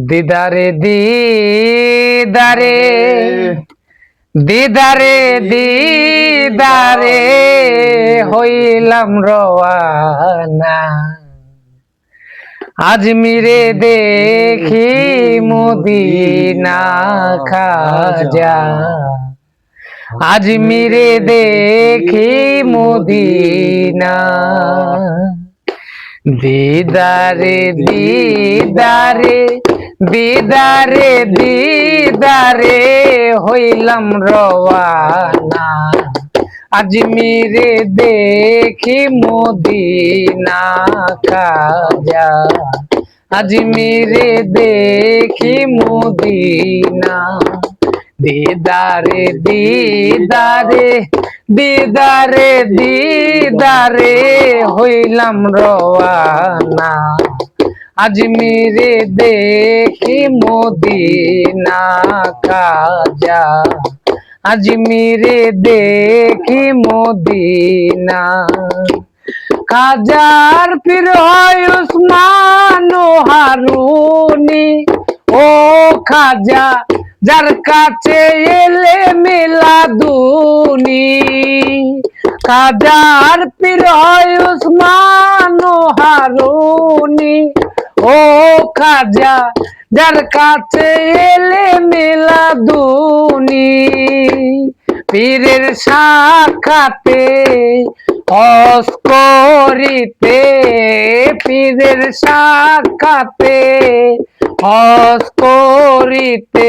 দিদারে দিদারে দিদারে দিদারে হইলাম রওয়ানা, আজমিরে দেখি মদিনা খাজা, আজমিরে দেখি মদিনা। দিদারে দিদারে দিদারে দিদারে হইলাম রওয়ানা, আজমিরে দেখি মদিনা খাজা, আজমিরে দেখি মদিনা। দিদারে দিদারে দিদারে দিদারে হইলাম রওয়ানা, আজমিরে দেখি মদিনা খাজা, আজমিরে দেখি মদিনা। খাজার পীর হয় উসমান হারুনি, ও খাজা যার কাছে এলে মিলাদুনি। খাজার পীর হয় উসমান হারুনি, ও খাজা যার কাছে এলে মিলাদুনি। পীরের সাক্ষাতে হজ করিতে, পীরের সাক্ষাতে হজ করিতে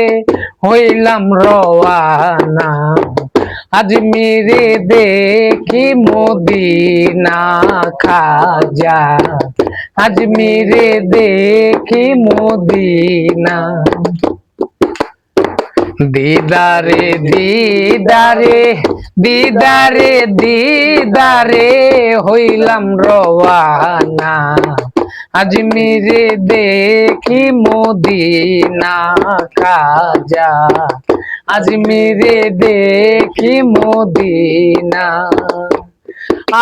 হইলাম রওয়ানা, আজমিরে দেখি মদিনা খাজা, আজমিরে দেখি মদিনা। দিদারে দিদারে দিদারে দিদারে হইলাম রওয়ানা, আজমিরে দেখি মদিনা খাজা, আজমিরে দেখি মদিনা।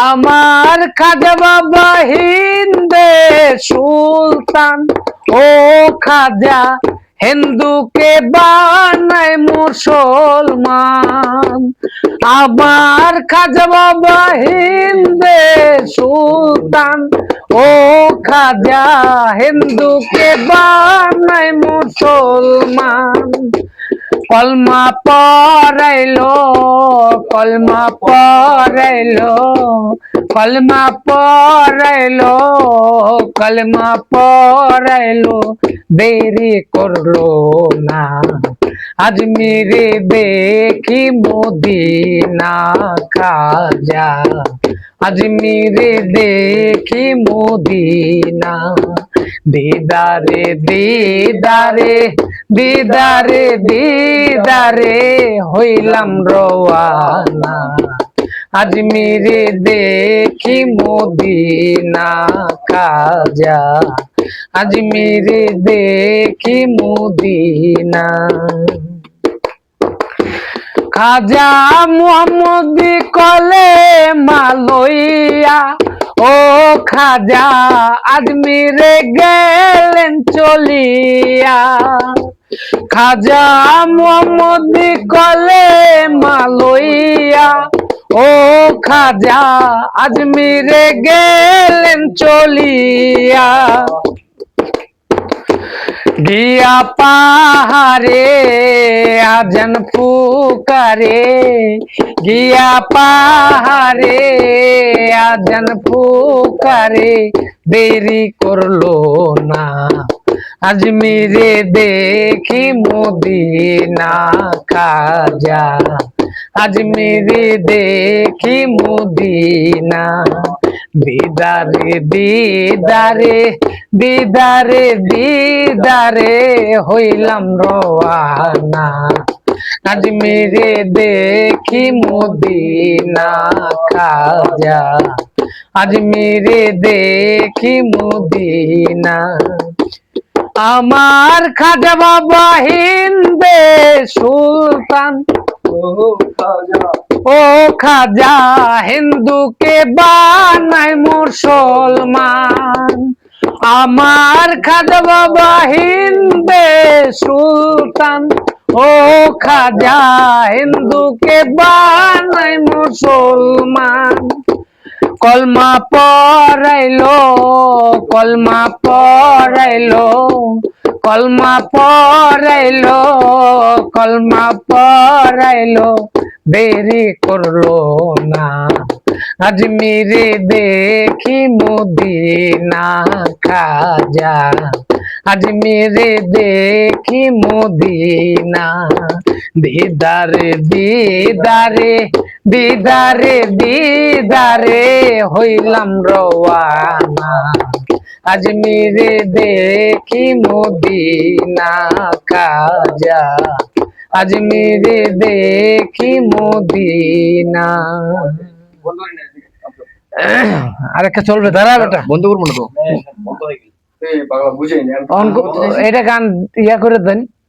আমার খাজা বাবা হিন্দে সুলতান, ও খাজা হিন্দুকে বানায় মুসলমান। আমার খাজা বাবা হিন্দে সুলতান, ও খাজা হিন্দুকে বানায় মুসলমান। কলমা পড়াইলো, কলমা পড়াইলো, কলমা পড়াইলো, কলমা পড়াইলো, দেরি করলো না, আজমিরে দেখি মদিনা খাজা, আজমিরে দেখি মদিনা। দিদারে দিদারে দিদারে দিদারে হইলাম রওয়ানা, আজমিরে দেখি মদিনা খাজা, আজমিরে দেখি মদিনা। খাজা মুহাম্মদ কলে মালইয়া, ও খাজা আজমিরে গেলেন চলিয়া। খাজা মুহাম্মদ কলে মালইয়া, ও খাজা আজমিরে গেলেন চলিয়া। গিয়া পাহাড়ে আজান ফুকারে, গিয়া পাহাড়ে আজান ফুকারে, দেরি করলো না, আজমিরে দেখি মদিনা খাজা, আজমিরে দেখি মদিনা। দিদারে দিদারে দিদারে দিদারে হইলাম রওয়ানা, আজমিরে দেখি মদিনা খাজা, আজমিরে দেখি মদিনা। আমার খাজা বাবা হিন্দে সুলতান, ও খাজা হিন্দুকে বানাই মুসলমান, আমার খাজা বাবা হিন্দে সুলতান। ও খাজা হিন্দুকে বানাই মুসলমান, কলমা পড়াইলো, কলমা পড়াইলো, কলমা পড়াইলো, কলমা পড়াইলো, দেরি করলো না। আজমিরে দেখি মদিনা খাজা, আজমিরে দেখি মদিনা। দিদারে দিদারে দিদারে দিদারে হইলাম রওয়ানা, আজমিরে দেখি মদিনা খাজা, আজমিরে দেখি মদিনা। আরেকটা চলবে দাঁড়া বেটা, বন্ধ করবো না তো, এটা গান ইয়া করে দেন।